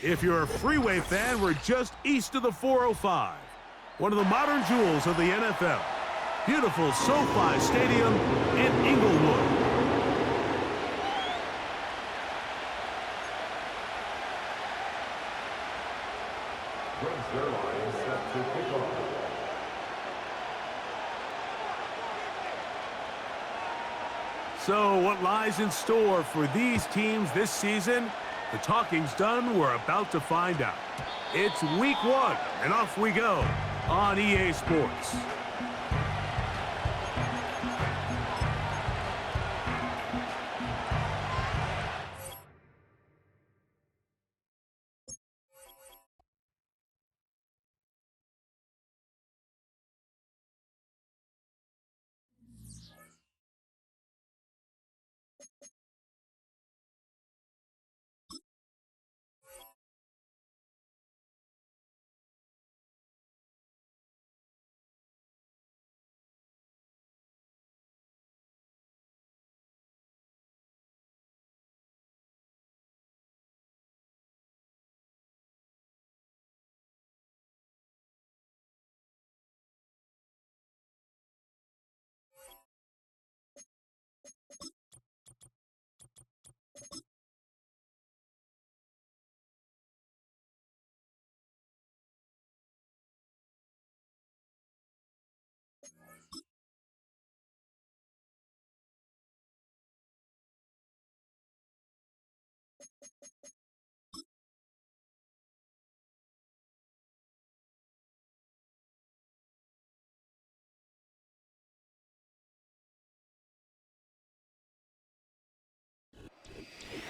If you're a freeway fan, we're just east of the 405. One of the modern jewels of the NFL. Beautiful SoFi Stadium in Inglewood. So what lies in store for these teams this season? The talking's done. We're about to find out. It's week 1, and off we go on EA Sports.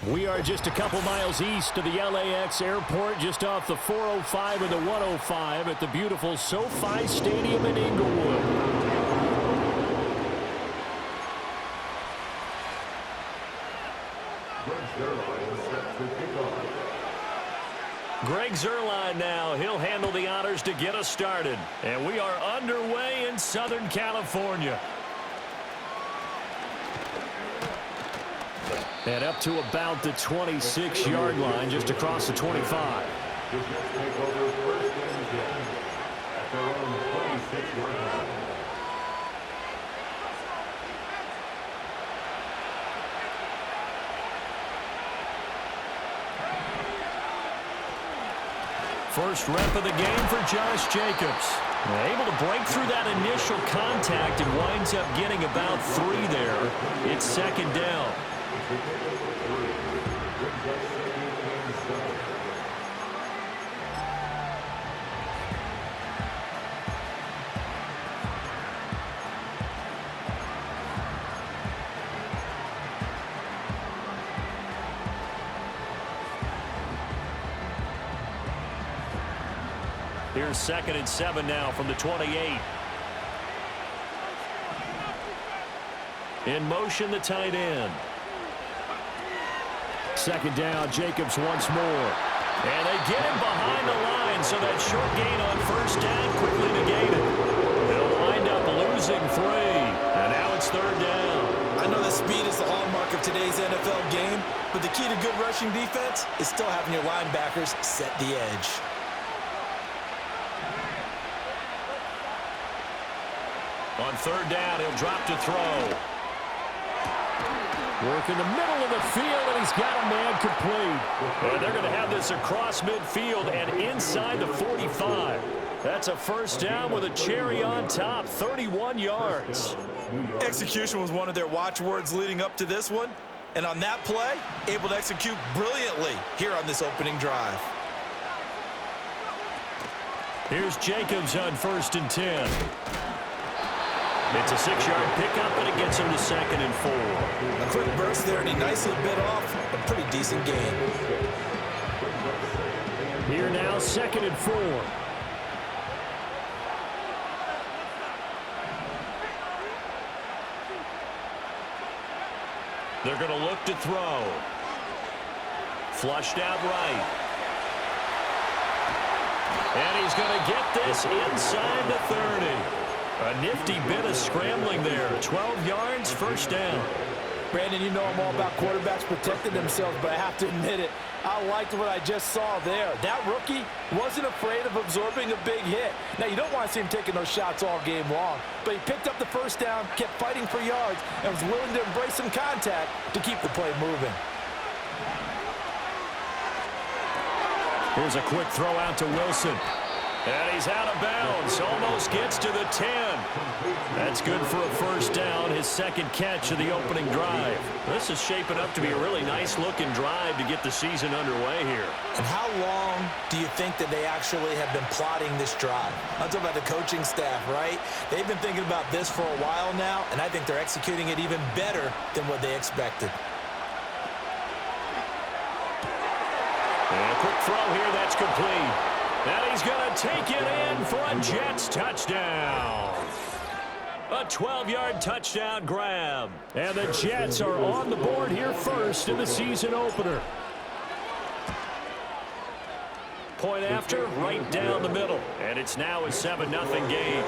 We are just a couple miles east of the LAX airport, just off the 405 and the 105 at the beautiful SoFi Stadium in Inglewood. Greg Zuerlein now. He'll handle the honors to get us started. And we are underway in Southern California. And up to about the 26-yard line, just across the 25. First rep of the game for Josh Jacobs. Able to break through that initial contact and winds up getting about 3 there. It's second down. Here's 2nd and 7 now from the 28. In motion, the tight end. Second down, Jacobs once more. And they get him behind the line, so that short gain on first down quickly negated. They'll wind up losing 3. And now it's 3rd down. I know that speed is the hallmark of today's NFL game, but the key to good rushing defense is still having your linebackers set the edge. On 3rd down, he'll drop to throw. Work in the middle of the field, and he's got a man complete. And they're going to have this across midfield and inside the 45. That's a first down with a cherry on top, 31 yards. Execution was one of their watchwords leading up to this one. And on that play, able to execute brilliantly here on this opening drive. Here's Jacobs on 1st and 10. It's a 6-yard pickup, and it gets him to 2nd and 4. A quick burst there, and he nicely bit off a pretty decent gain. Here now, 2nd and 4. They're going to look to throw. Flushed out right. And he's going to get this inside the 30. A nifty bit of scrambling there. 12 yards, first down. Brandon, you know I'm all about quarterbacks protecting themselves, but I have to admit it, I liked what I just saw there. That rookie wasn't afraid of absorbing a big hit. Now, you don't want to see him taking those shots all game long, but he picked up the first down, kept fighting for yards, and was willing to embrace some contact to keep the play moving. Here's a quick throw out to Wilson. And he's out of bounds. Almost gets to the 10. That's good for a first down, his second catch of the opening drive. This is shaping up to be a really nice-looking drive to get the season underway here. And how long do you think that they actually have been plotting this drive? I'm talking about the coaching staff, right? They've been thinking about this for a while now, and I think they're executing it even better than what they expected. And a quick throw here, that's complete. And he's going to take it in for a Jets touchdown. A 12-yard touchdown grab. And the Jets are on the board here first in the season opener. Point after, right down the middle. And it's now a 7-0 game.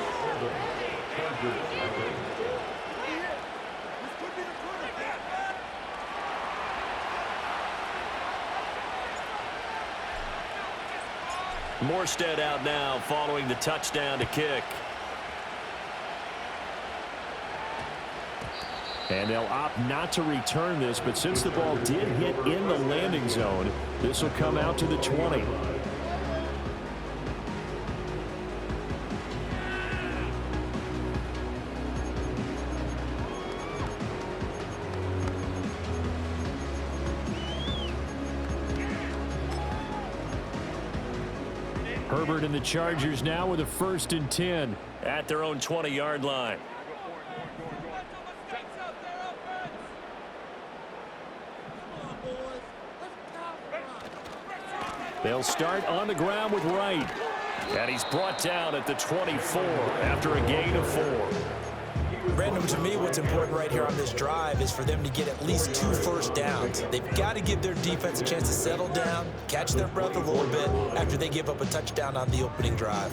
Morstead out now following the touchdown to kick. And they'll opt not to return this, but since the ball did hit in the landing zone, this will come out to the 20. Herbert and the Chargers now with a 1st and 10 at their own 20-yard line. They'll start on the ground with Wright. And he's brought down at the 24 after a gain of 4. Brandon, to me, what's important right here on this drive is for them to get at least 2 first downs. They've got to give their defense a chance to settle down, catch their breath a little bit after they give up a touchdown on the opening drive.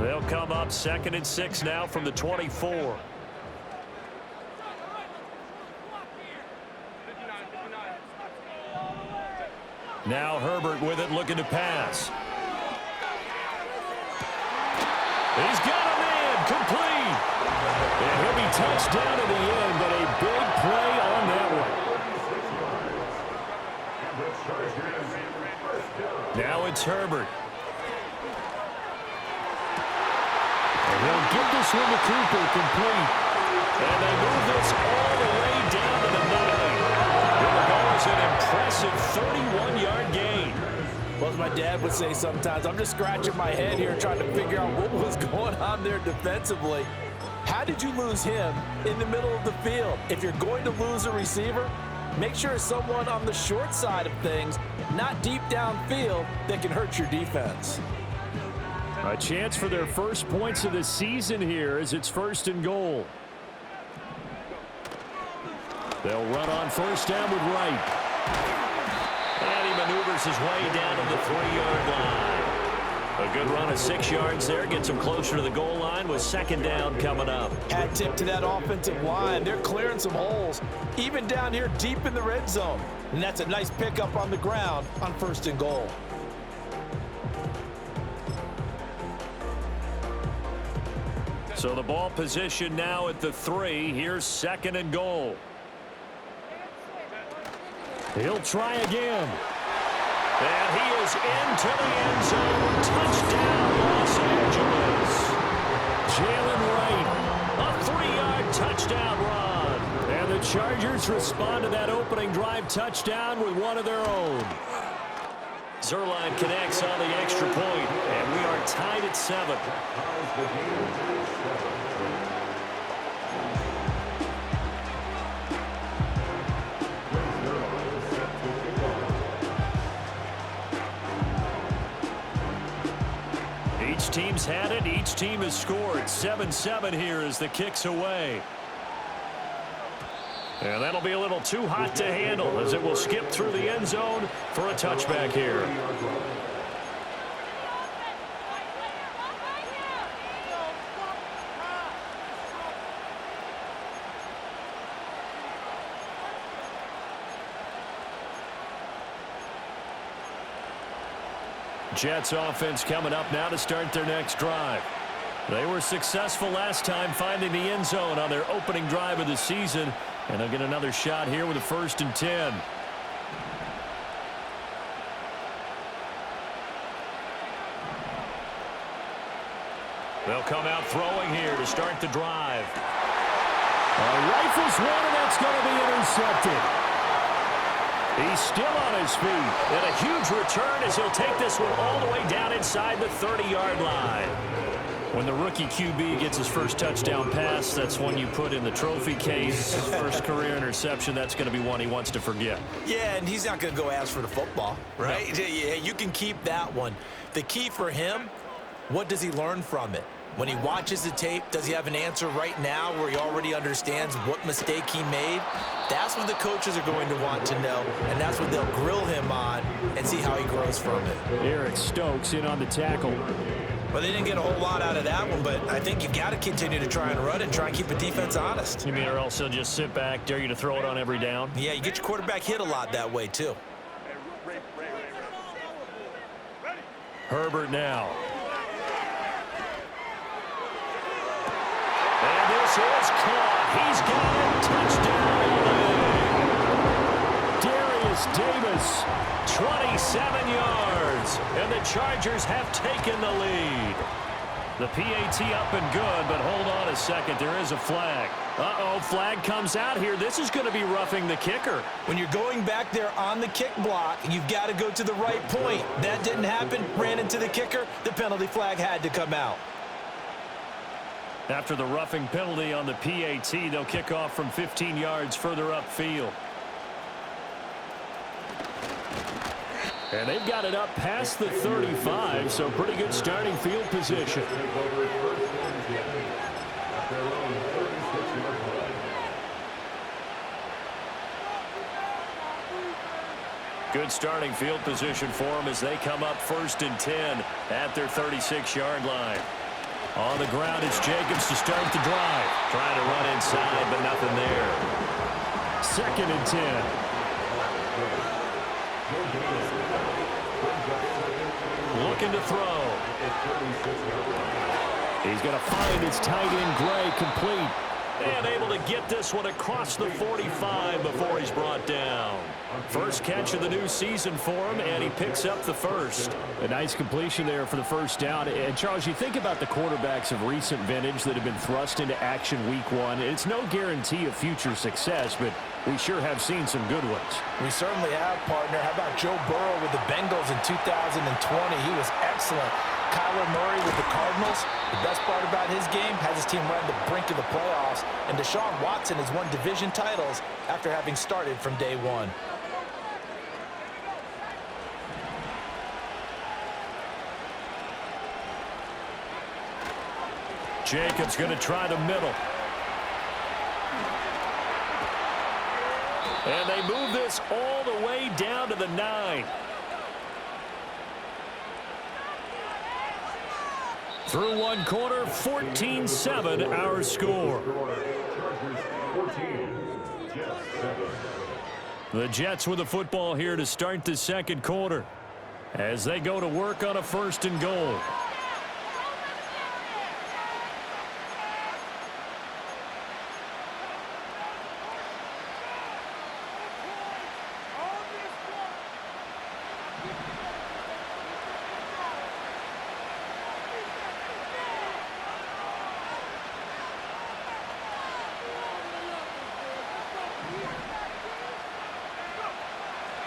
They'll come up 2nd and 6 now from the 24. Now Herbert with it, looking to pass. He's got him in, complete. And he'll be touched down at the end, but a big play on that one. Now it's Herbert. And he'll get this one to Cooper, complete. And they move this all the way down to the 9. An impressive 31-yard gain. Well, as my dad would say sometimes, I'm just scratching my head here trying to figure out what was going on there defensively. How did you lose him in the middle of the field? If you're going to lose a receiver, make sure it's someone on the short side of things, not deep downfield, that can hurt your defense. A chance for their first points of the season here as it's 1st and goal. They'll run on first down with Wright. And he maneuvers his way down to the 3-yard line. A good run of 6 yards there. Gets him closer to the goal line with 2nd down coming up. Hat tip to that offensive line. They're clearing some holes, even down here deep in the red zone. And that's a nice pickup on the ground on 1st and goal. So the ball position now at the 3. Here's 2nd and goal. He'll try again. And he is into the end zone. Touchdown, Los Angeles. Jalen Wright, a 3-yard touchdown run. And the Chargers respond to that opening drive touchdown with one of their own. Zerline connects on the extra point, and we are tied at 7. Each team's had it. Each team has scored. 7-7 here as the kick's away. And that'll be a little too hot to handle as it will skip through the end zone for a touchback here. Jets offense coming up now to start their next drive. They were successful last time finding the end zone on their opening drive of the season, and they'll get another shot here with a 1st and 10. They'll come out throwing here to start the drive. Rifles one, and that's going to be intercepted. He's still on his feet. And a huge return as he'll take this one all the way down inside the 30-yard line. When the rookie QB gets his first touchdown pass, that's one you put in the trophy case. First career interception, that's going to be one he wants to forget. Yeah, and he's not going to go ask for the football, right? No. Yeah, you can keep that one. The key for him, what does he learn from it? When he watches the tape, does he have an answer right now where he already understands what mistake he made? That's what the coaches are going to want to know, and that's what they'll grill him on and see how he grows from it. Eric Stokes in on the tackle. Well, they didn't get a whole lot out of that one, but I think you've got to continue to try and run and try and keep the defense honest. You mean or else he'll just sit back, dare you to throw it on every down? Yeah, you get your quarterback hit a lot that way, too. Herbert now. And this is caught. He's got it. Touchdown. Darius Davis. 27 yards. And the Chargers have taken the lead. The PAT up and good, but hold on a second. There is a flag. Uh-oh, flag comes out here. This is going to be roughing the kicker. When you're going back there on the kick block, you've got to go to the right point. That didn't happen. Ran into the kicker. The penalty flag had to come out. After the roughing penalty on the PAT, they'll kick off from 15 yards further upfield. And they've got it up past the 35, so pretty good starting field position. Good starting field position for them as they come up 1st and 10 at their 36-yard line. On the ground, it's Jacobs to start the drive. Trying to run inside, but nothing there. 2nd and 10. Looking to throw. He's going to find his tight end, Gray, complete. And able to get this one across the 45 before he's brought down. First catch of the new season for him, and he picks up the first. A nice completion there for the first down. And, Charles, you think about the quarterbacks of recent vintage that have been thrust into action week one. It's no guarantee of future success, but we sure have seen some good ones. We certainly have, partner. How about Joe Burrow with the Bengals in 2020? He was excellent. Kyler Murray with the Cardinals. The best part about his game has his team right on the brink of the playoffs. And Deshaun Watson has won division titles after having started from day one. Jacobs going to try the middle. And they move this all the way down to the 9. Through one quarter, 14-7 our score. The Jets with the football here to start the second quarter as they go to work on a 1st and goal.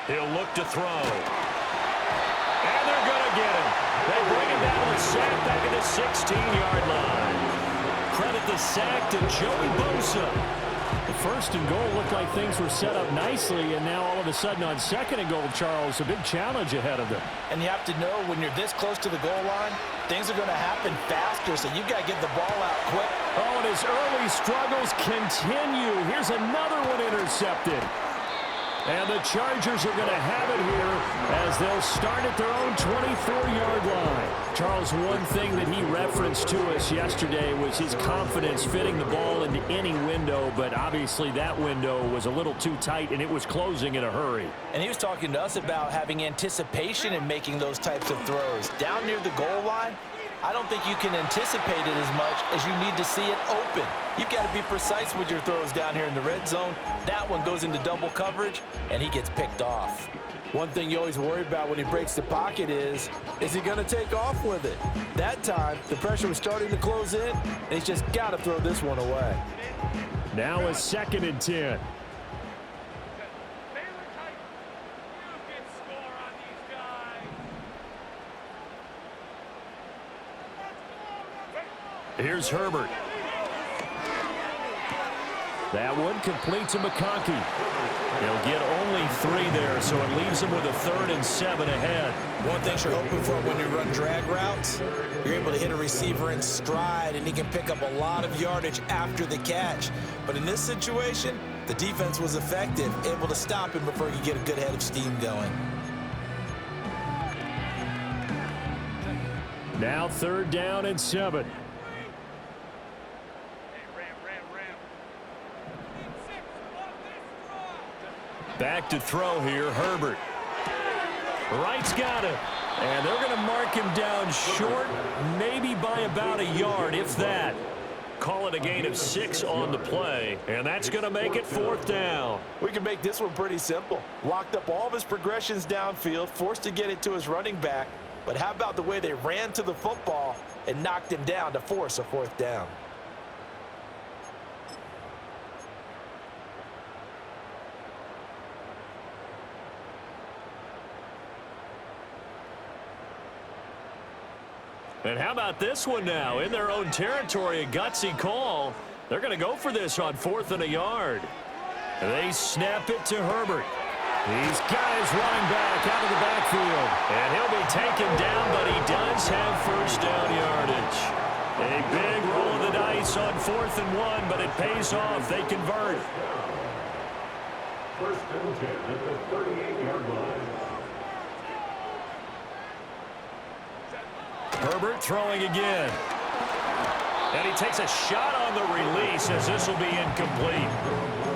He'll look to throw. And they're going to get him. They bring him down with a sack back at the 16-yard line. Credit the sack to Joey Bosa. The 1st and goal looked like things were set up nicely, and now all of a sudden on 2nd and goal, Charles, a big challenge ahead of them. And you have to know when you're this close to the goal line, things are going to happen faster, so you've got to get the ball out quick. Oh, and his early struggles continue. Here's another one intercepted. And the Chargers are going to have it here as they'll start at their own 24-yard line. Charles, one thing that he referenced to us yesterday was his confidence fitting the ball into any window, but obviously that window was a little too tight, and it was closing in a hurry. And he was talking to us about having anticipation in making those types of throws. Down near the goal line, I don't think you can anticipate it as much as you need to see it open. You've got to be precise with your throws down here in the red zone. That one goes into double coverage, and he gets picked off. One thing you always worry about when he breaks the pocket is he going to take off with it? That time, the pressure was starting to close in, and he's just got to throw this one away. Now a 2nd and 10. Here's Herbert. That one complete to McConkey. He'll get only 3 there, so it leaves him with a 3rd and 7 ahead. One thing you're hoping for when you run drag routes, you're able to hit a receiver in stride, and he can pick up a lot of yardage after the catch. But in this situation, the defense was effective, able to stop him before he could get a good head of steam going. Now 3rd down and 7. Back to throw here, Herbert. Wright's got it. And they're going to mark him down short, maybe by about a yard, if that. Call it a gain of 6 on the play, and that's going to make it 4th down. We can make this one pretty simple. Locked up all of his progressions downfield, forced to get it to his running back. But how about the way they ran to the football and knocked him down to force a 4th down? And how about this one now? In their own territory, a gutsy call. They're going to go for this on 4th and a yard. They snap it to Herbert. He's got his running back out of the backfield. And he'll be taken down, but he does have 1st down yardage. A big roll of the dice on 4th and 1, but it pays off. They convert. 1st and 10 at the 38-yard line. Herbert throwing again. And he takes a shot on the release as this will be incomplete.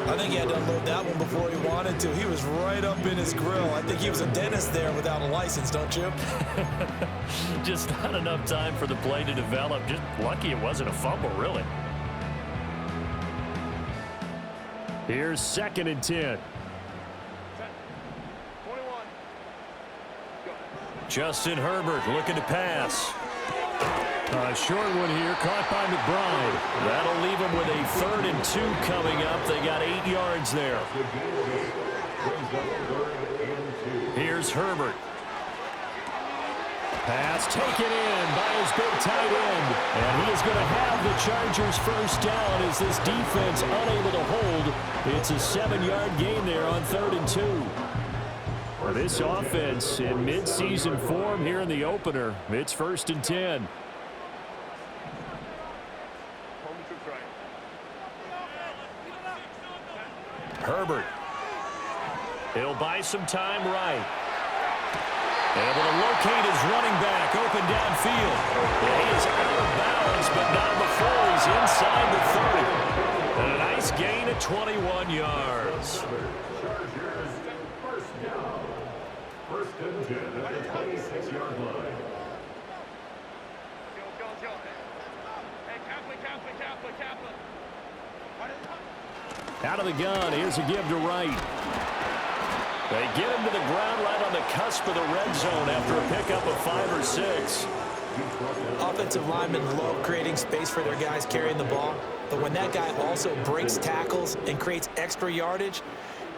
I think he had to unload that one before he wanted to. He was right up in his grill. I think he was a dentist there without a license, don't you? Just not enough time for the play to develop. Just lucky it wasn't a fumble, really. Here's 2nd and 10. Justin Herbert looking to pass. A short one here, caught by McBride. That'll leave him with a 3rd and 2 coming up. They got 8 yards there. Here's Herbert. Pass taken in by his big tight end. And he is going to have the Chargers 1st down as this defense unable to hold. It's a 7-yard gain there on 3rd and 2. This offense in mid-season form here in the opener. It's 1st and 10. Herbert. He'll buy some time right. Able to locate his running back open downfield. Yeah, he is out of bounds, but not before he's inside the 30. And a nice gain of 21 yards. 1st and 10 at the 26-yard line. Out of the gun, here's a give to Wright. They get him to the ground right on the cusp of the red zone after a pickup of 5 or 6. Offensive linemen love creating space for their guys carrying the ball, but when that guy also breaks tackles and creates extra yardage,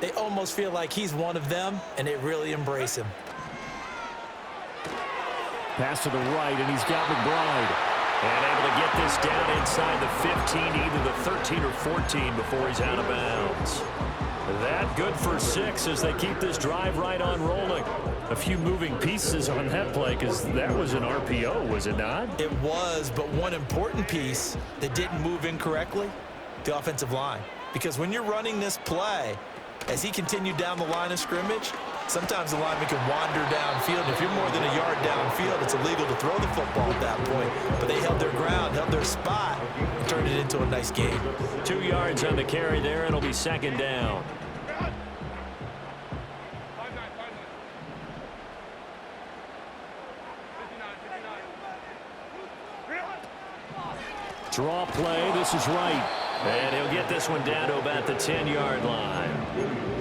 they almost feel like he's one of them, and they really embrace him. Pass to the right, and he's got McBride. And able to get this down inside the 15, either the 13 or 14 before he's out of bounds. That good for 6 as they keep this drive right on rolling. A few moving pieces on that play because that was an RPO, was it not? It was, but one important piece that didn't move incorrectly, the offensive line. Because when you're running this play, As he continued down the line of scrimmage, sometimes the lineman can wander downfield. If you're more than a yard downfield, it's illegal to throw the football at that point. But they held their ground, held their spot, and turned it into a nice game. 2 yards on the carry there. It'll be second down. Draw play. This is right. And he'll get this one down to about the 10-yard line.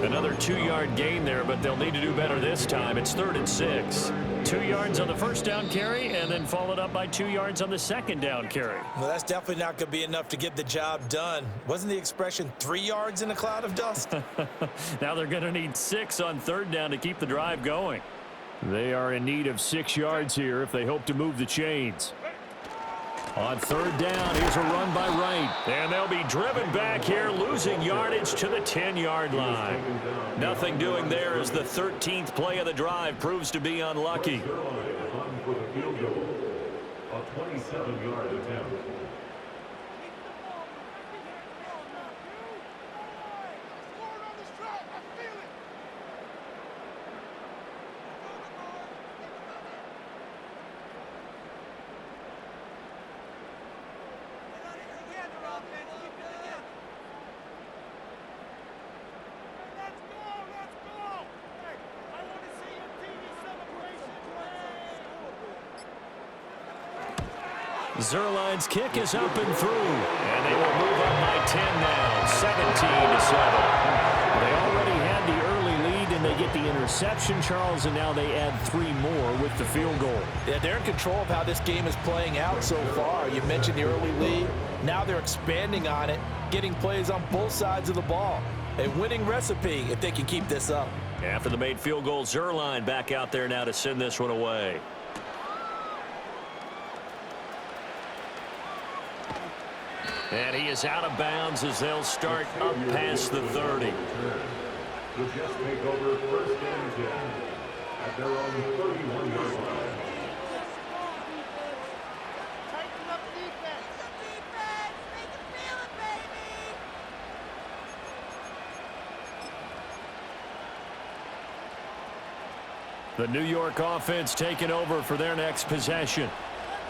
Another 2-yard gain there, but they'll need to do better this time. It's 3rd and 6. 2 yards on the first down carry, and then followed up by 2 yards on the second down carry. Well, that's definitely not going to be enough to get the job done. Wasn't the expression 3 yards in a cloud of dust? Now they're going to need 6 on 3rd down to keep the drive going. They are in need of 6 yards here if they hope to move the chains. On 3rd down, here's a run by Wright. And they'll be driven back here, losing yardage to the 10-yard line. Nothing doing there as the 13th play of the drive proves to be unlucky. A 27-yard attempt. Zerline's kick is up and through, and they will move up by 10 now, 17-7. They already had the early lead, and they get the interception, Charles, and now they add 3 more with the field goal. Yeah, they're in control of how this game is playing out so far. You mentioned the early lead. Now they're expanding on it, getting plays on both sides of the ball. A winning recipe if they can keep this up. After the made field goal, Zerline back out there now to send this one away. And he is out of bounds as they'll start up past the 30. To just take over 1st and 10 at their own 31-yard line. The New York offense taking over for their next possession.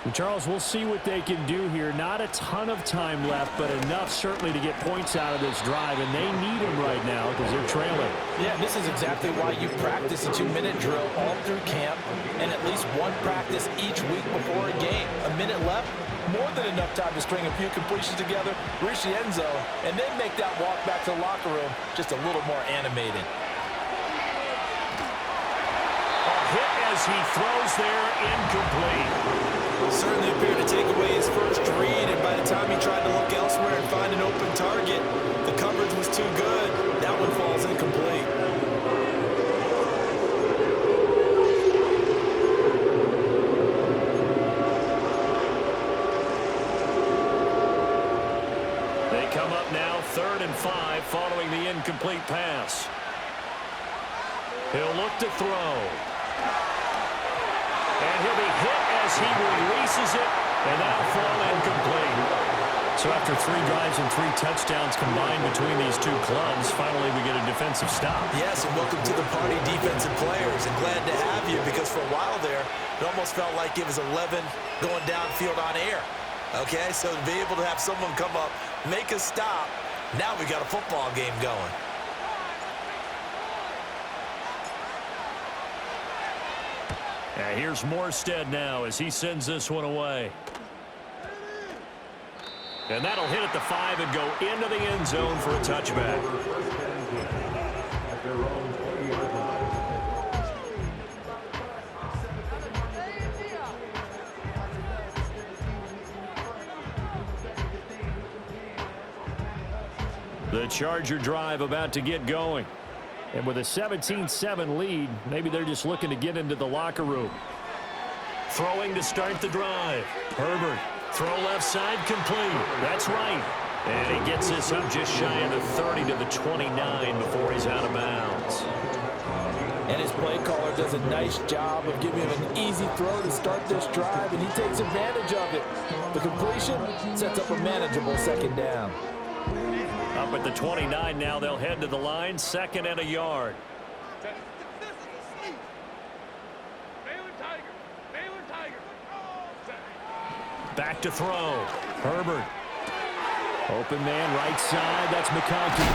And Charles, we'll see what they can do here. Not a ton of time left, but enough certainly to get points out of this drive, and they need them right now because they're trailing. Yeah, this is exactly why you practice a 2-minute drill all through camp and at least one practice each week before a game. A minute left, more than enough time to string a few completions together, reach the end zone, and then make that walk back to the locker room just a little more animated. A hit as he throws there, incomplete. Certainly appeared to take away his first read, and by the time he tried to look elsewhere and find an open target, the coverage was too good. That one falls incomplete. They come up now 3rd and 5 following the incomplete pass. He'll look to throw. And he'll be hit as he releases it, and that'll fall incomplete. So after 3 drives and 3 touchdowns combined between these two clubs, finally we get a defensive stop. Yes, and welcome to the party, defensive players, and glad to have you because for a while there, it almost felt like it was 11 going downfield on air. Okay, so to be able to have someone come up, make a stop, now we got a football game going. And here's Morstead now as he sends this one away. And that'll hit at the 5 and go into the end zone for a touchback. The Charger drive about to get going. And with a 17-7 lead, maybe they're just looking to get into the locker room. Throwing to start the drive. Herbert, throw left side complete. That's right. And he gets this up just shy of the 30 to the 29 before he's out of bounds. And his play caller does a nice job of giving him an easy throw to start this drive, and he takes advantage of it. The completion sets up a manageable 2nd down. Up at the 29 now, they'll head to the line, 2nd and a yard. Back to throw. Herbert. Open man right side. That's McConkey.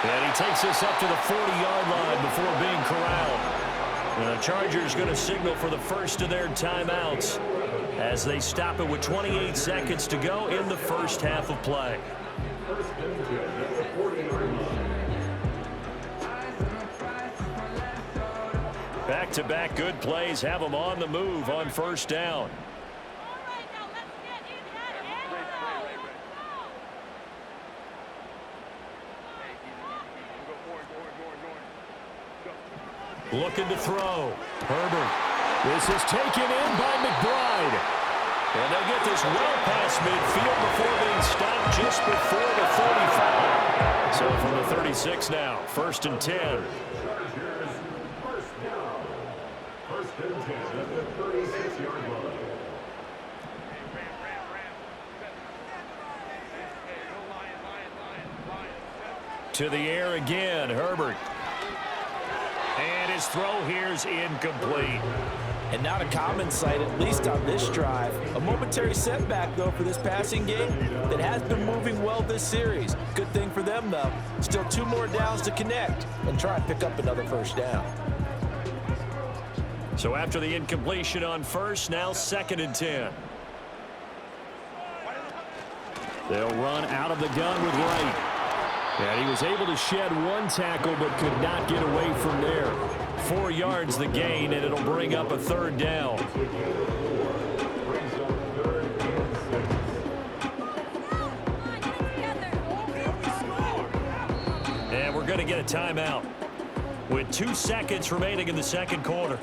And he takes us up to the 40-yard line before being corralled. And the Chargers going to signal for the first of their timeouts as they stop it with 28 seconds to go in the first half of play. Back-to-back good plays have them on the move on first down. Looking to throw. Herbert. This is taken in by McBride. And they'll get this well past midfield before being stopped just before the 35. So from the 36 now, 1st and 10. First and 10 at the 36-yard line. To the air again, Herbert. And his throw here's incomplete. And not a common sight, at least on this drive. A momentary setback, though, for this passing game that has been moving well this series. Good thing for them, though. Still 2 more downs to connect and try and pick up another first down. So after the incompletion on first, now 2nd and 10. They'll run out of the gun with Wright. And he was able to shed 1 tackle but could not get away from there. 4 yards the gain, and it'll bring up a 3rd down. And we're going to get a timeout with 2 seconds remaining in the second quarter.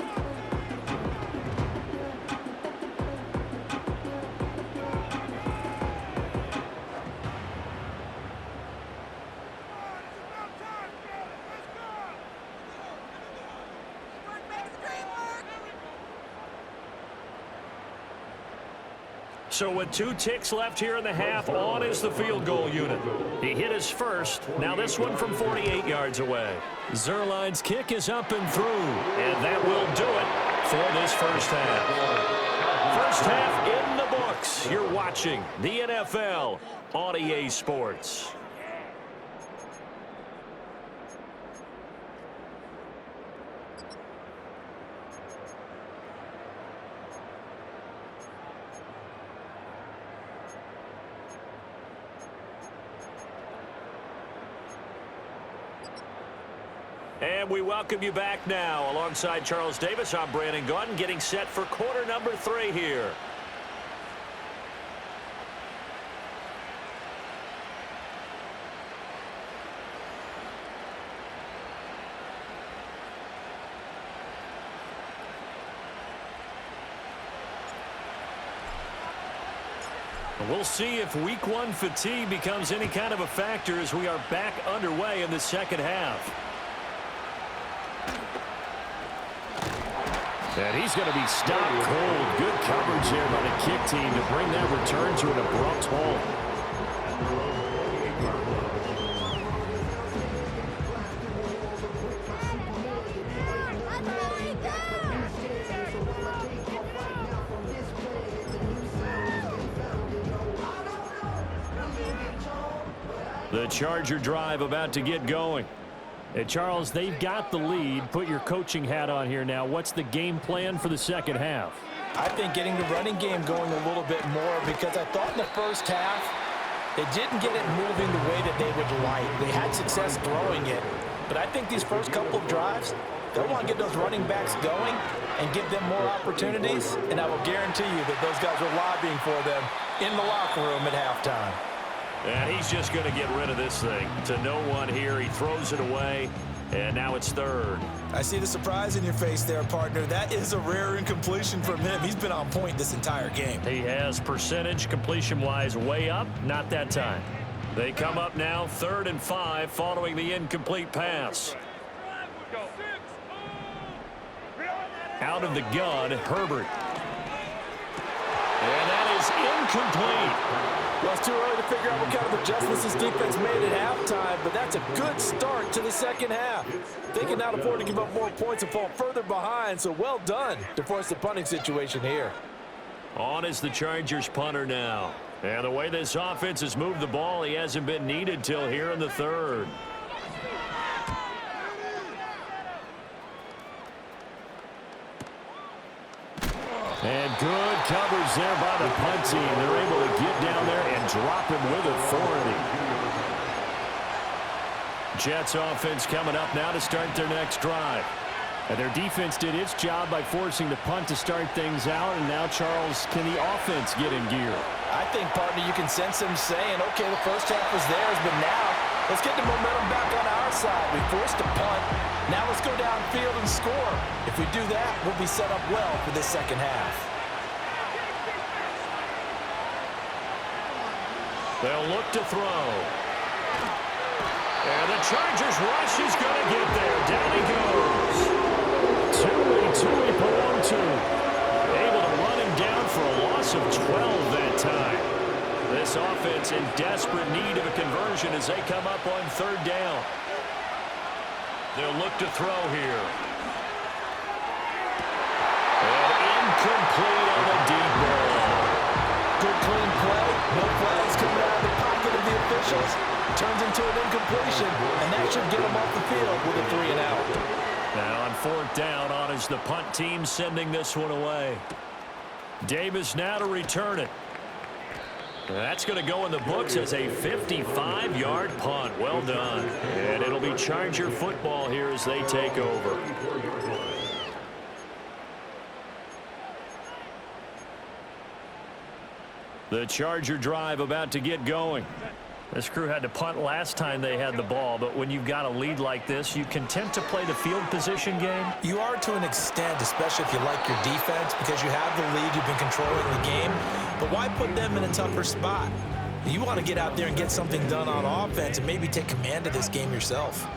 So with 2 ticks left here in the half, on is the field goal unit. He hit his first. Now this one from 48 yards away. Zerline's kick is up and through. And that will do it for this first half. First half in the books. You're watching the NFL on EA Sports. And we welcome you back now. Alongside Charles Davis, I'm Brandon Gaudin, getting set for quarter number 3 here. We'll see if week 1 fatigue becomes any kind of a factor as we are back underway in the second half. And he's going to be stopped cold. Good coverage there by the kick team to bring that return to an abrupt halt. The Charger drive about to get going. Hey, Charles, they've got the lead. Put your coaching hat on here now. What's the game plan for the second half? I think getting the running game going a little bit more, because I thought in the first half they didn't get it moving the way that they would like. They had success throwing it, but I think these first couple of drives, they'll want to get those running backs going and give them more opportunities, and I will guarantee you that those guys are lobbying for them in the locker room at halftime. And he's just going to get rid of this thing to no one here. He throws it away, and now it's 3rd. I see the surprise in your face there, partner. That is a rare incompletion from him. He's been on point this entire game. He has percentage completion-wise way up, not that time. They come up now 3rd and 5 following the incomplete pass. Out of the gun, Herbert. And that is incomplete. Well, it's too early to figure out what kind of adjustments this defense made at halftime, but that's a good start to the second half. They can now afford to give up more points and fall further behind, so well done to force the punting situation here. On is the Chargers punter now. And the way this offense has moved the ball, he hasn't been needed till here in the third. And good coverage there by the punt team. They're able to get down there and drop him with authority. Jets offense coming up now to start their next drive. And their defense did its job by forcing the punt to start things out. And now, Charles, can the offense get in gear? I think, partner, you can sense them saying, okay, the first half was theirs, but now let's get the momentum back on our side. We forced a punt. Now let's go downfield and score. If we do that, we'll be set up well for this second half. They'll look to throw. And the Chargers rush is going to get there. Down he goes. Tui Puontu. Able to run him down for a loss of 12 that time. This offense in desperate need of a conversion as they come up on third down. They'll look to throw here. And incomplete on the deep ball. Good clean play. No flags coming out of the pocket of the officials. Turns into an incompletion, and that should get them off the field with a 3 and out. Now on fourth down, on is the punt team sending this one away. Davis now to return it. That's going to go in the books as a 55-yard punt. Well done. And it'll be Charger football here as they take over. The Charger drive about to get going. This crew had to punt last time they had the ball, but when you've got a lead like this, you content to play the field position game? You are to an extent, especially if you like your defense, because you have the lead, you've been controlling the game. But why put them in a tougher spot? You want to get out there and get something done on offense and maybe take command of this game yourself.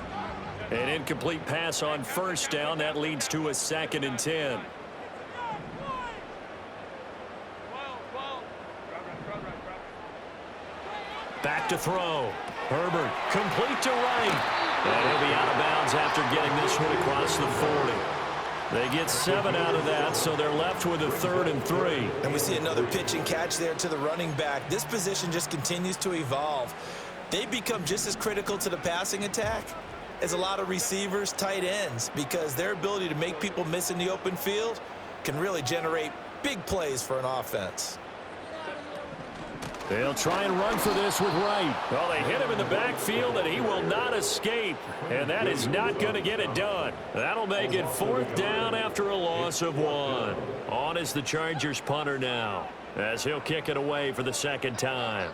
An incomplete pass on first down. That leads to a 2nd and 10. Back to throw. Herbert complete to right. And he'll be out of bounds after getting this one across the 40. They get 7 out of that, so they're left with a 3rd and 3. And we see another pitch and catch there to the running back. This position just continues to evolve. They become just as critical to the passing attack as a lot of receivers, tight ends, because their ability to make people miss in the open field can really generate big plays for an offense. They'll try and run for this with Wright. Well, they hit him in the backfield, and he will not escape. And that is not going to get it done. That'll make it 4th down after a loss of 1. On is the Chargers punter now, as he'll kick it away for the 2nd time.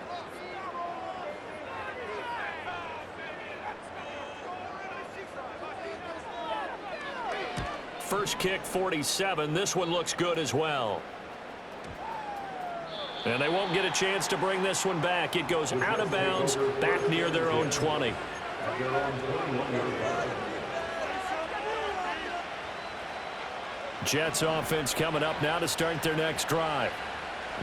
First kick, 47. This one looks good as well. And they won't get a chance to bring this one back. It goes out of bounds, back near their own 20. Jets offense coming up now to start their next drive.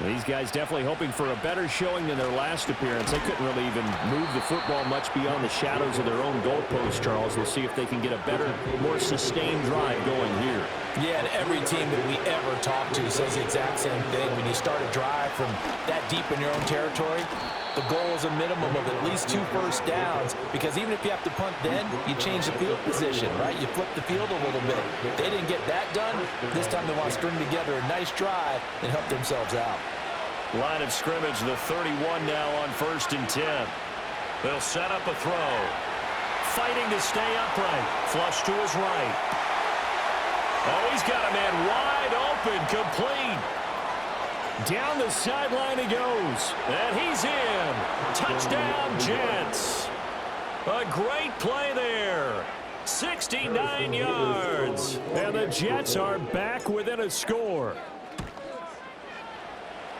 These guys definitely hoping for a better showing than their last appearance. They couldn't really even move the football much beyond the shadows of their own goalpost, Charles. We'll see if they can get a better, more sustained drive going here. Yeah, and every team that we ever talk to says the exact same thing. When you start a drive from that deep in your own territory, the goal is a minimum of at least 2 first downs, because even if you have to punt then, you change the field position, right? You flip the field a little bit. They didn't get that done. This time they want to string together a nice drive and help themselves out. Line of scrimmage, the 31 now on 1st and 10. They'll set up a throw. Fighting to stay upright. Flush to his right. Oh, he's got a man wide open, complete. Down the sideline he goes, and he's in. Touchdown, Jets. A great play there. 69 yards. And the Jets are back within a score.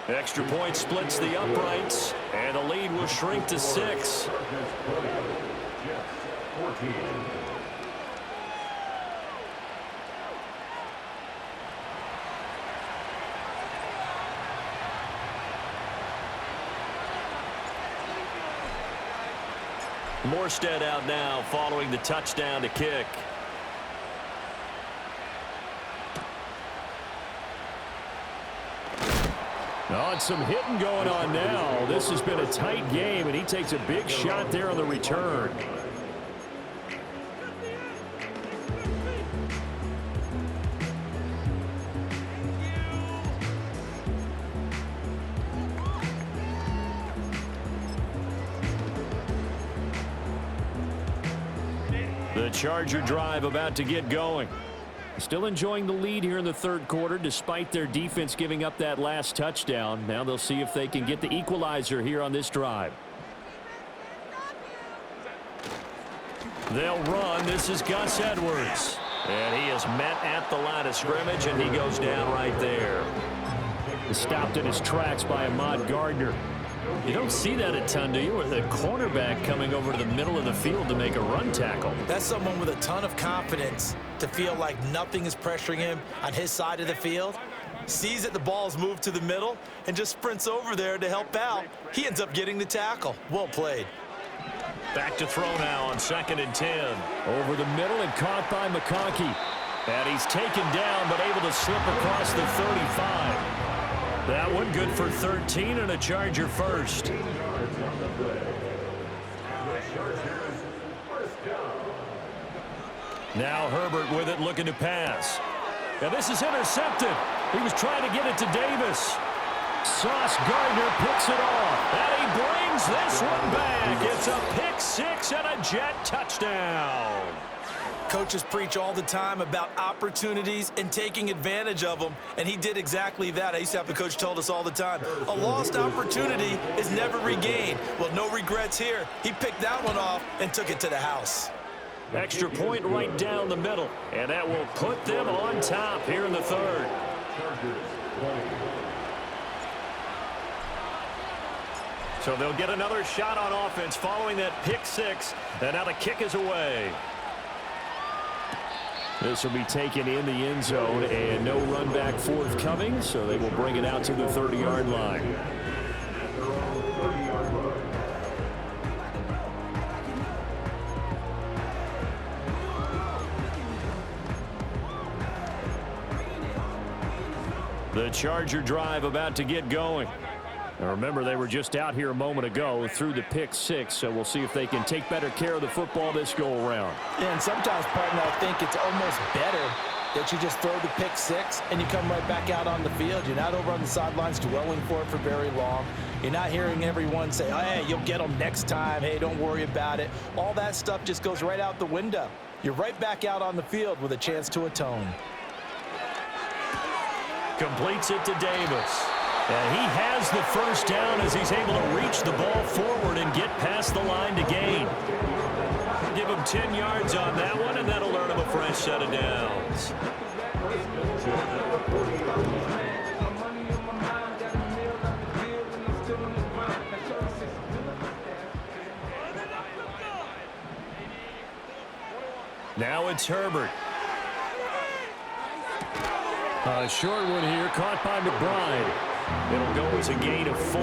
Extra point splits the uprights, and the lead will shrink to 6. Morstead out now following the touchdown to kick. Oh, and some hitting going on now. This has been a tight game, and he takes a big shot there on the return. The Charger drive about to get going. Still enjoying the lead here in the third quarter despite their defense giving up that last touchdown. Now they'll see if they can get the equalizer here on this drive. They'll run. This is Gus Edwards. And he is met at the line of scrimmage, and he goes down right there. Stopped in his tracks by Ahmad Gardner. You don't see that a ton, do you? With a cornerback coming over to the middle of the field to make a run tackle. That's someone with a ton of confidence to feel like nothing is pressuring him on his side of the field. Sees that the ball's moved to the middle and just sprints over there to help out. He ends up getting the tackle. Well played. Back to throw now on 2nd and 10. Over the middle and caught by McConkey. And he's taken down but able to slip across the 35. That one good for 13 and a Charger first. Now Herbert with it, looking to pass. And this is intercepted. He was trying to get it to Davis. Sauce Gardner picks it off. And he brings this one back. It's a pick six and a Jet touchdown. Coaches preach all the time about opportunities and taking advantage of them, and he did exactly that. I used to have the coach told us all the time, a lost opportunity is never regained. Well, no regrets here. He picked that one off and took it to the house. Extra point right down the middle, and that will put them on top here in the third. So they'll get another shot on offense following that pick six, and now the kick is away. This will be taken in the end zone, and no run back forthcoming, so they will bring it out to the 30-yard line. The Charger drive about to get going. Now remember, they were just out here a moment ago through the pick six, so we'll see if they can take better care of the football this go-around. Yeah, and sometimes, partner, I think it's almost better that you just throw the pick six and you come right back out on the field. You're not over on the sidelines dwelling for it for very long. You're not hearing everyone say, oh, hey, you'll get them next time. Hey, don't worry about it. All that stuff just goes right out the window. You're right back out on the field with a chance to atone. Completes it to Davis. And he has the first down as he's able to reach the ball forward and get past the line to gain. Give him 10 yards on that one, and that'll earn him a fresh set of downs. Now it's Herbert. A short one here, caught by McBride. It'll go as a gain of 4,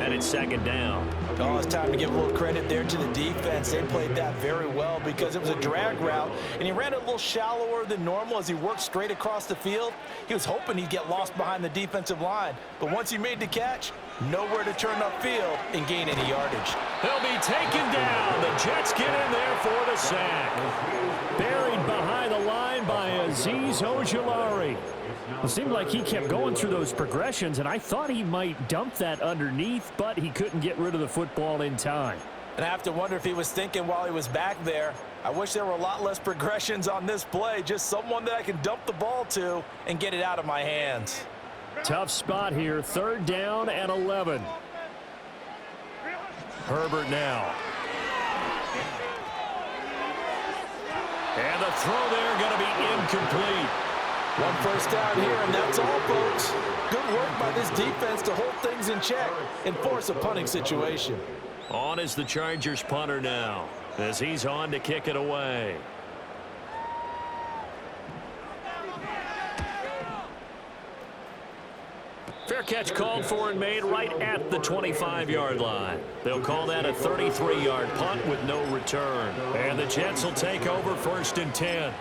and it's 2nd down. Oh, it's time to give a little credit there to the defense. They played that very well because it was a drag route, and he ran it a little shallower than normal as he worked straight across the field. He was hoping he'd get lost behind the defensive line, but once he made the catch, nowhere to turn upfield and gain any yardage. He'll be taken down. The Jets get in there for the sack. Buried behind the line by Azeez Ojulari. It seemed like he kept going through those progressions, and I thought he might dump that underneath, but he couldn't get rid of the football in time. And I have to wonder if he was thinking while he was back there, I wish there were a lot less progressions on this play, just someone that I can dump the ball to and get it out of my hands. Tough spot here, 3rd down and 11. Herbert now. And the throw there going to be incomplete. One first down here, and that's all, folks. Good work by this defense to hold things in check and force a punting situation. On is the Chargers punter now, as he's on to kick it away. Fair catch called for and made right at the 25-yard line. They'll call that a 33-yard punt with no return. And the Jets will take over 1st and 10.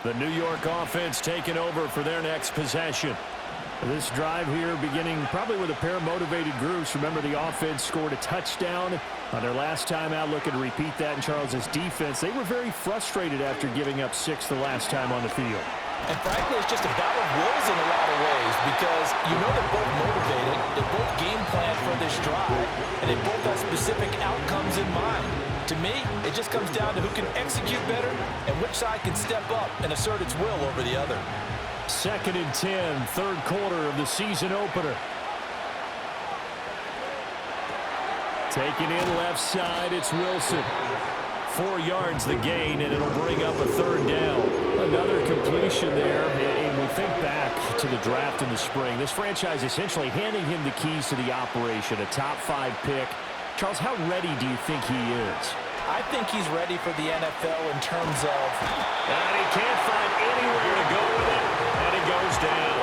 The New York offense taking over for their next possession. This drive here beginning probably with a pair of motivated groups. Remember, the offense scored a touchdown on their last time out, looking to repeat that in Charles's defense. They were very frustrated after giving up 6 the last time on the field. And frankly, it's just a battle of wills in a lot of ways because you know they're both motivated, they both game plan for this drive, and they both have specific outcomes in mind. To me, it just comes down to who can execute better and which side can step up and assert its will over the other. 2nd and 10, third quarter of the season opener. Taking in left side, it's Wilson. 4 yards the gain, and it'll bring up a 3rd down. Another completion there, and we think back to the draft in the spring. This franchise essentially handing him the keys to the operation, a top 5 pick. Charles, how ready do you think he is? I think he's ready for the NFL in terms of... And he can't find anywhere to go with it, and it goes down.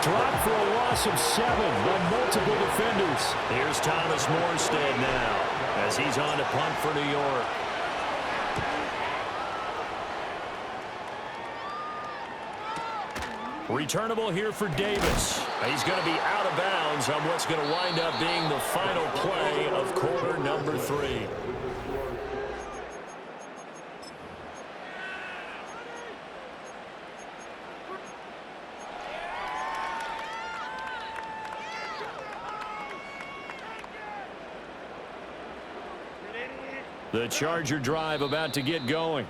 Dropped for a loss of 7 by multiple defenders. Here's Thomas Morstead now as he's on to punt for New York. Returnable here for Davis. He's going to be out of bounds on what's going to wind up being the final play of quarter number 3. The Charger drive about to get going.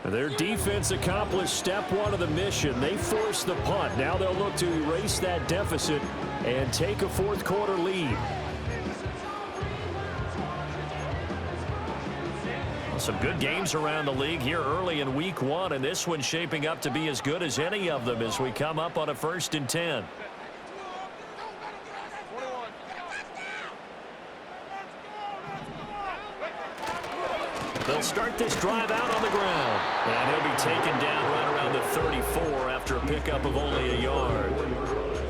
Their defense accomplished step 1 of the mission. They forced the punt. Now they'll look to erase that deficit and take a 4th quarter lead. Some good games around the league here early in week 1, and this one's shaping up to be as good as any of them as we come up on a 1st and 10. They'll start this drive out on the ground. And he'll be taken down right around the 34 after a pickup of only a yard.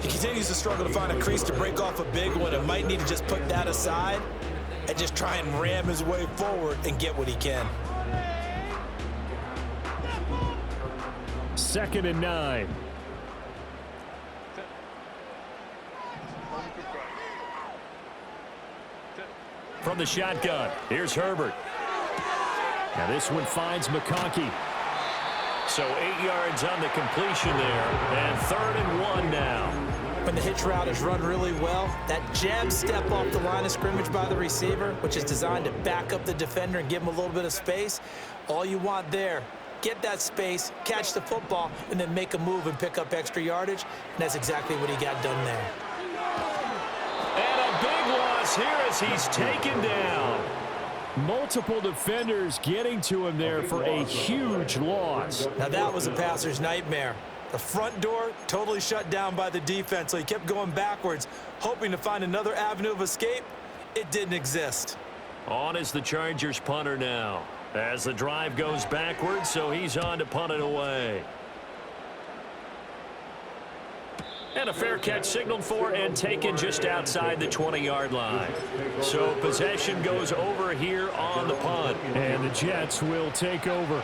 He continues to struggle to find a crease to break off a big one and might need to just put that aside and just try and ram his way forward and get what he can. 2nd and 9. From the shotgun, here's Herbert. Now this one finds McConkey. So 8 yards on the completion there, and 3rd and 1 now. When the hitch route is run really well, that jab step off the line of scrimmage by the receiver, which is designed to back up the defender and give him a little bit of space, all you want there, get that space, catch the football, and then make a move and pick up extra yardage, and that's exactly what he got done there. And a big loss here as he's taken down. Multiple defenders getting to him there for a huge loss. Now that was a passer's nightmare. The front door totally shut down by the defense, so he kept going backwards, hoping to find another avenue of escape. It didn't exist. On is the Chargers punter now, as the drive goes backwards, so he's on to punt it away. And a fair catch signaled for and taken just outside the 20-yard line. So possession goes over here on the punt. And the Jets will take over.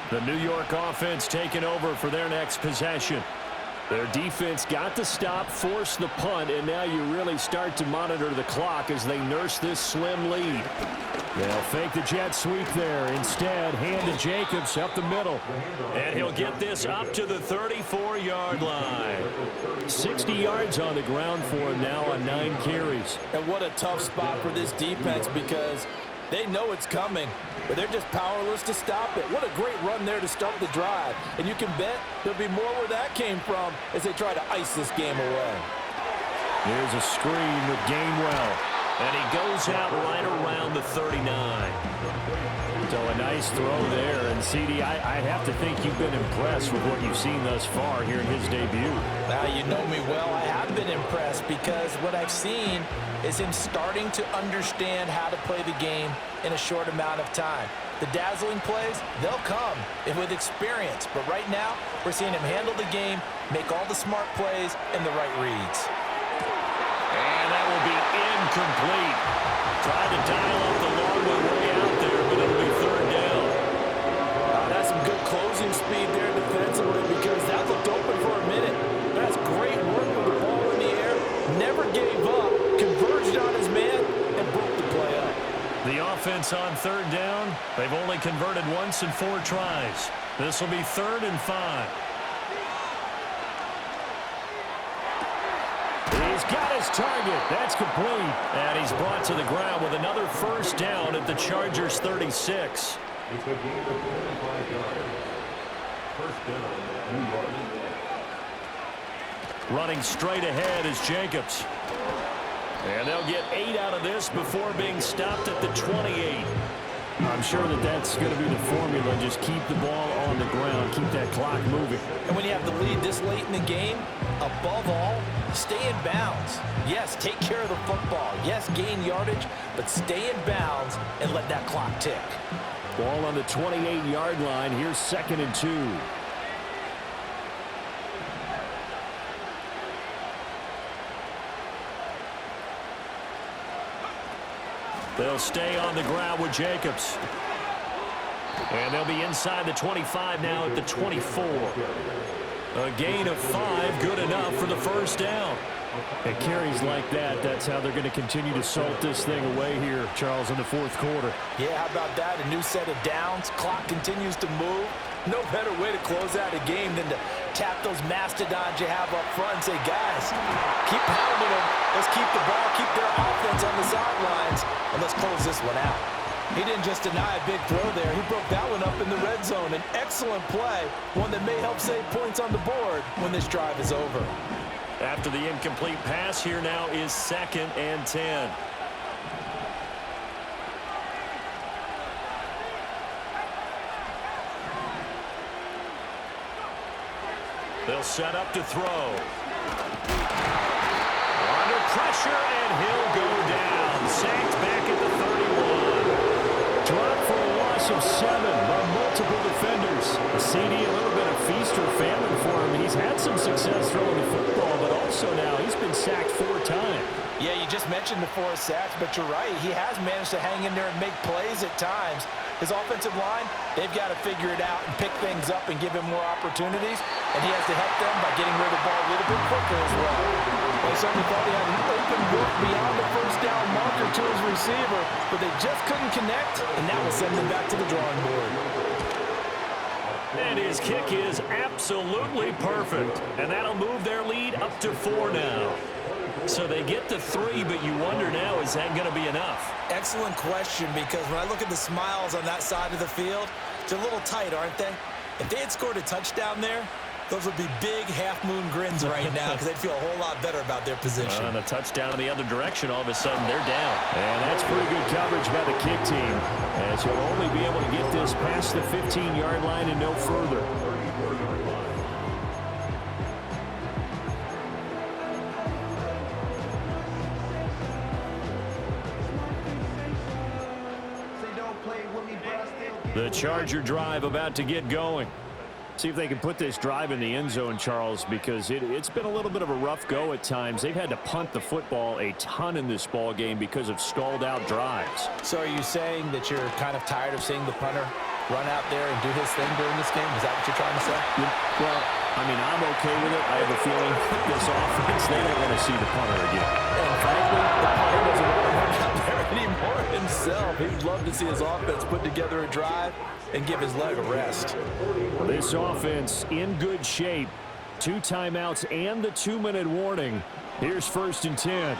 The New York offense taking over for their next possession. Their defense got the stop, forced the punt, and now you really start to monitor the clock as they nurse this slim lead. They'll fake the jet sweep there. Instead, hand to Jacobs up the middle. And he'll get this up to the 34-yard line. 60 yards on the ground for him now on 9 carries. And what a tough spot for this defense because they know it's coming, but they're just powerless to stop it. What a great run there to start the drive. And you can bet there'll be more where that came from as they try to ice this game away. There's a screen with Gainwell. And he goes out right around the 39. So a nice throw there. And, CD, I have to think you've been impressed with what you've seen thus far here in his debut. Now, you know me well. I have been impressed because what I've seen is him starting to understand how to play the game in a short amount of time. The dazzling plays, they'll come with experience. But right now, we're seeing him handle the game, make all the smart plays, and the right reads. And that will be incomplete. Tried to dial up the long way out there, but it'll be third down. That's some good closing speed there defensively because that looked open for a minute. That's great work with the ball in the air. Never gave up, converged on his man, and broke the play up. The offense on third down, they've only converted once in 4 tries. This will be 3rd and 5. He's got his target. That's complete. And he's brought to the ground with another first down at the Chargers' 36. It's a gain of 25 yards. First down, New York. Running straight ahead is Jacobs. And they'll get 8 out of this before being stopped at the 28. I'm sure that's going to be the formula. Just keep the ball on the ground. Keep that clock moving. And when you have the lead this late in the game, above all, stay in bounds. Yes, take care of the football. Yes, gain yardage, but stay in bounds and let that clock tick. Ball on the 28-yard line. Here's 2nd and 2. They'll stay on the ground with Jacobs. And they'll be inside the 25 now at the 24. A gain of 5, good enough for the first down. It carries like that. That's how they're going to continue to salt this thing away here, Charles, in the 4th quarter. Yeah, how about that? A new set of downs. Clock continues to move. No better way to close out a game than to tap those mastodons you have up front and say, guys, keep pounding them. Let's keep the ball, keep their offense on the sidelines, and let's close this one out. He didn't just deny a big throw there. He broke that one up in the red zone. An excellent play, one that may help save points on the board when this drive is over. After the incomplete pass, here now is 2nd and 10. They'll set up to throw. Under pressure, and he'll go down. Sacked back at the 31. Dropped for a loss of 7 by multiple defenders. A CD, a little bit of feast or famine for him. He's had some success throwing the football, but also now he's been sacked 4 times. Yeah, you just mentioned the 4 sacks, but you're right. He has managed to hang in there and make plays at times. His offensive line, they've got to figure it out and pick things up and give him more opportunities, and he has to help them by getting rid of the ball a little bit quicker as well. They certainly thought he had an open look beyond the first down marker to his receiver, but they just couldn't connect, and that will send them back to the drawing board. And his kick is absolutely perfect, and that'll move their lead up to 4 now. So they get to 3, but you wonder now, is that going to be enough? Excellent question, because when I look at the smiles on that side of the field, they're a little tight, aren't they? If they had scored a touchdown there, those would be big half-moon grins right now because they'd feel a whole lot better about their position. And a touchdown in the other direction, all of a sudden they're down. And that's pretty good coverage by the kick team, as he'll only be able to get this past the 15-yard line and no further. The Charger drive about to get going. See if they can put this drive in the end zone, Charles, because it's been a little bit of a rough go at times. They've had to punt the football a ton in this ball game because of stalled-out drives. So are you saying that you're kind of tired of seeing the punter run out there and do his thing during this game? Is that what you're trying to say? Well, I mean, I'm okay with it. I have a feeling this offense, they don't want to see the punter again. And frankly, the punter doesn't want to run out there anymore himself. He'd love to see his offense put together a drive and give his leg a rest. Well, this offense in good shape. 2 timeouts and the 2-minute warning. Here's 1st and 10.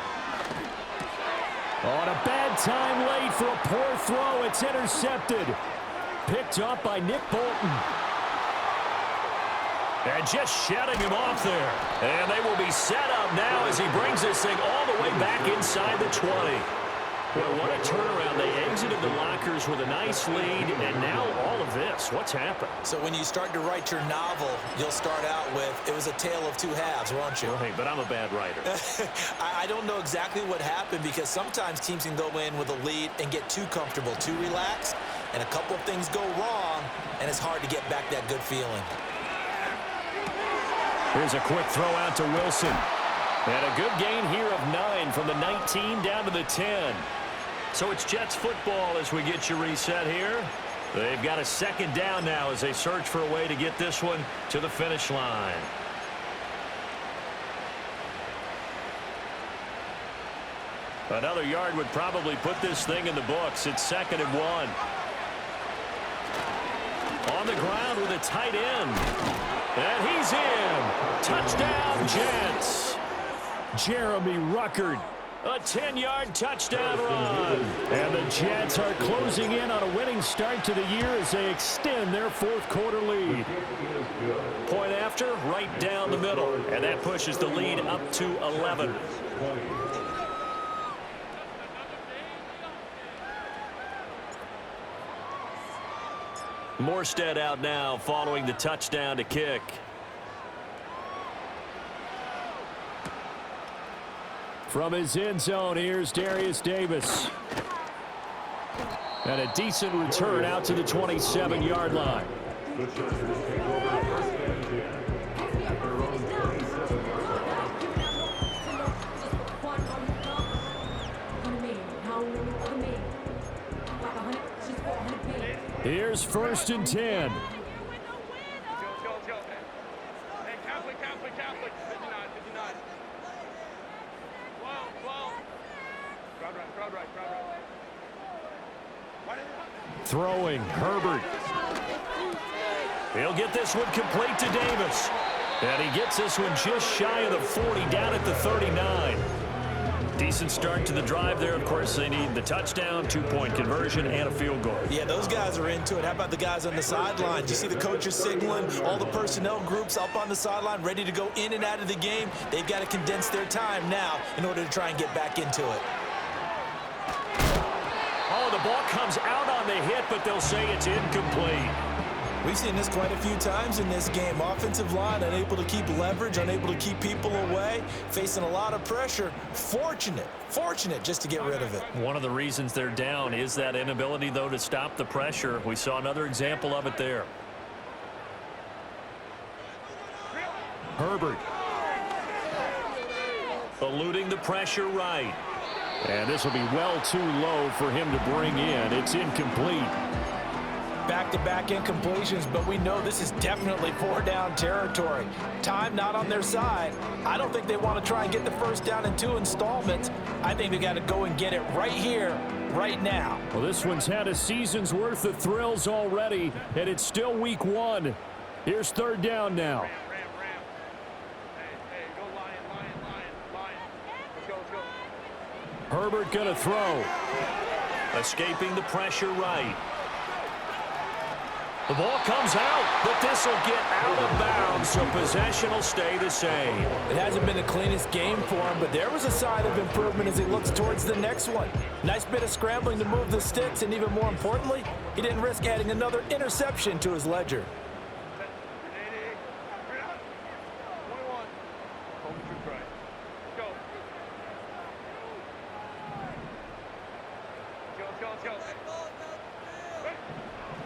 On a bad time late for a poor throw. It's intercepted. Picked up by Nick Bolton. And just shutting him off there. And they will be set up now as he brings this thing all the way back inside the 20. Boy, what a turnaround. They exited the lockers with a nice lead, and now all of this. What's happened? So when you start to write your novel, you'll start out with, it was a tale of two halves, won't you? Well, hey, but I'm a bad writer. I don't know exactly what happened because sometimes teams can go in with a lead and get too comfortable, too relaxed, and a couple of things go wrong, and it's hard to get back that good feeling. Here's a quick throw out to Wilson. And a good gain here of 9 from the 19 down to the 10. So it's Jets football as we get you reset here. They've got a second down now as they search for a way to get this one to the finish line. Another yard would probably put this thing in the books. It's 2nd and 1. On the ground with a tight end. And he's in. Touchdown, Jets. Jeremy Ruckert. A 10-yard touchdown run. And the Jets are closing in on a winning start to the year as they extend their fourth-quarter lead. Point after, right down the middle. And that pushes the lead up to 11. Morstead out now following the touchdown to kick. From his end zone, here's Darius Davis. And a decent return out to the 27-yard line. Here's 1st and 10. Throwing, Herbert. He'll get this one complete to Davis. And he gets this one just shy of the 40, down at the 39. Decent start to the drive there. Of course, they need the touchdown, 2-point conversion, and a field goal. Yeah, those guys are into it. How about the guys on the sidelines? You see the coaches signaling, all the personnel groups up on the sideline, ready to go in and out of the game. They've got to condense their time now in order to try and get back into it. Oh, the ball comes out on the hit, but they'll say it's incomplete. We've seen this quite a few times in this game. Offensive line unable to keep leverage, unable to keep people away, facing a lot of pressure. Fortunate just to get rid of it. One of the reasons they're down is that inability, though, to stop the pressure. We saw another example of it there. Herbert. Eluding the pressure right. And this will be well too low for him to bring in. It's incomplete. Back-to-back incompletions, but we know this is definitely 4-down territory. Time not on their side. I don't think they want to try and get the first down in 2 installments. I think they got to go and get it right here, right now. Well, this one's had a season's worth of thrills already, and it's still week 1. Here's 3rd down now. Herbert gonna throw. Escaping the pressure right. The ball comes out, but this will get out of bounds, so possession will stay the same. It hasn't been the cleanest game for him, but there was a sign of improvement as he looks towards the next one. Nice bit of scrambling to move the sticks, and even more importantly, he didn't risk adding another interception to his ledger.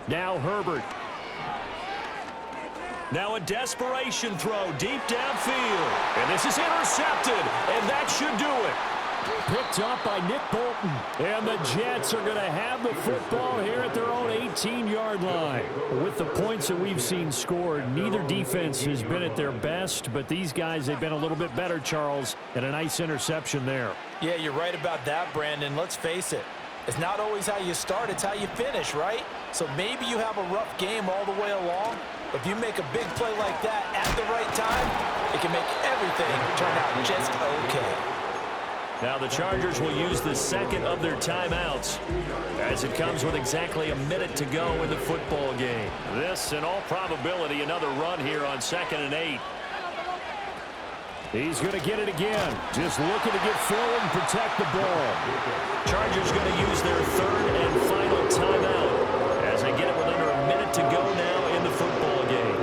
Now Herbert. Now a desperation throw deep downfield. And this is intercepted, and that should do it. Picked up by Nick Bolton. And the Jets are going to have the football here at their own 18-yard line. With the points that we've seen scored, neither defense has been at their best, but these guys, they've been a little bit better, Charles, and a nice interception there. Yeah, you're right about that, Brandon. Let's face it. It's not always how you start, it's how you finish, right? So maybe you have a rough game all the way along. If you make a big play like that at the right time, it can make everything turn out just okay. Now the Chargers will use the second of their timeouts as it comes with exactly a minute to go in the football game. This, in all probability, another run here on 2nd and 8. He's going to get it again. Just looking to get forward and protect the ball. Chargers going to use their third and final timeout as they get it with under a minute to go now in the football game.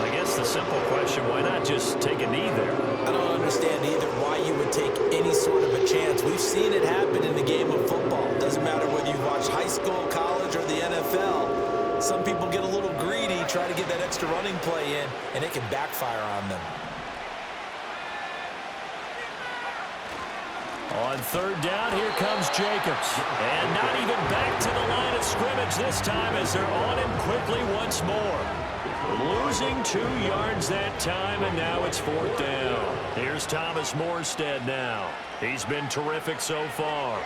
I guess the simple question, why not just take a knee there? I don't understand either why you would take any sort of a chance. We've seen it happen in the game of football. It doesn't matter whether you watch high school, college, or the NFL. Some people get a little greedy, try to get that extra running play in, and it can backfire on them. On third down, here comes Jacobs. And not even back to the line of scrimmage this time as they're on him quickly once more. Losing 2 yards that time, and now it's fourth down. Here's Thomas Morstead now. He's been terrific so far.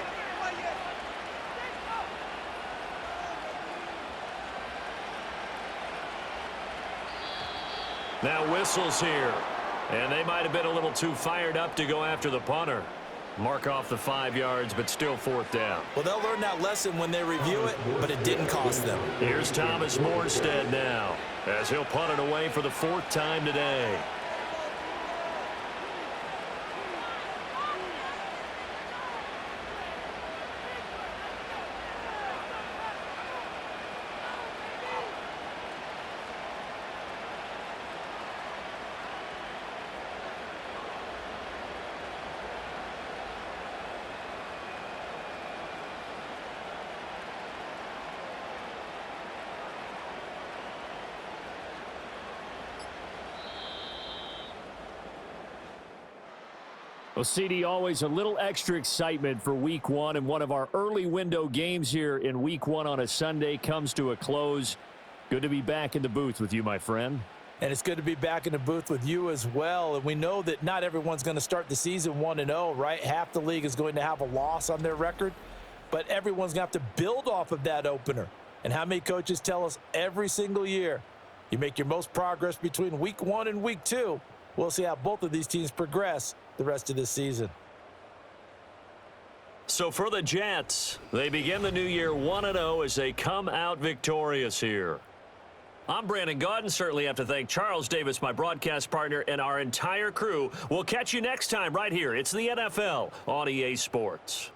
Now whistles here. And they might have been a little too fired up to go after the punter. Mark off the 5 yards, but still fourth down. Well, they'll learn that lesson when they review it, but it didn't cost them. Here's Thomas Morstead now, as he'll punt it away for the 4th time today. Well, CD, always a little extra excitement for Week 1, and one of our early window games here in Week 1 on a Sunday comes to a close. Good to be back in the booth with you, my friend. And it's good to be back in the booth with you as well. And we know that not everyone's going to start the season 1-0, right? Half the league is going to have a loss on their record, but everyone's going to have to build off of that opener. And how many coaches tell us every single year, you make your most progress between Week 1 and Week 2. We'll see how both of these teams progress the rest of this season. So for the Jets, they begin the new year 1-0 as they come out victorious here. I'm Brandon Gaudin. Certainly have to thank Charles Davis, my broadcast partner, and our entire crew. We'll catch you next time right here. It's the NFL on EA Sports.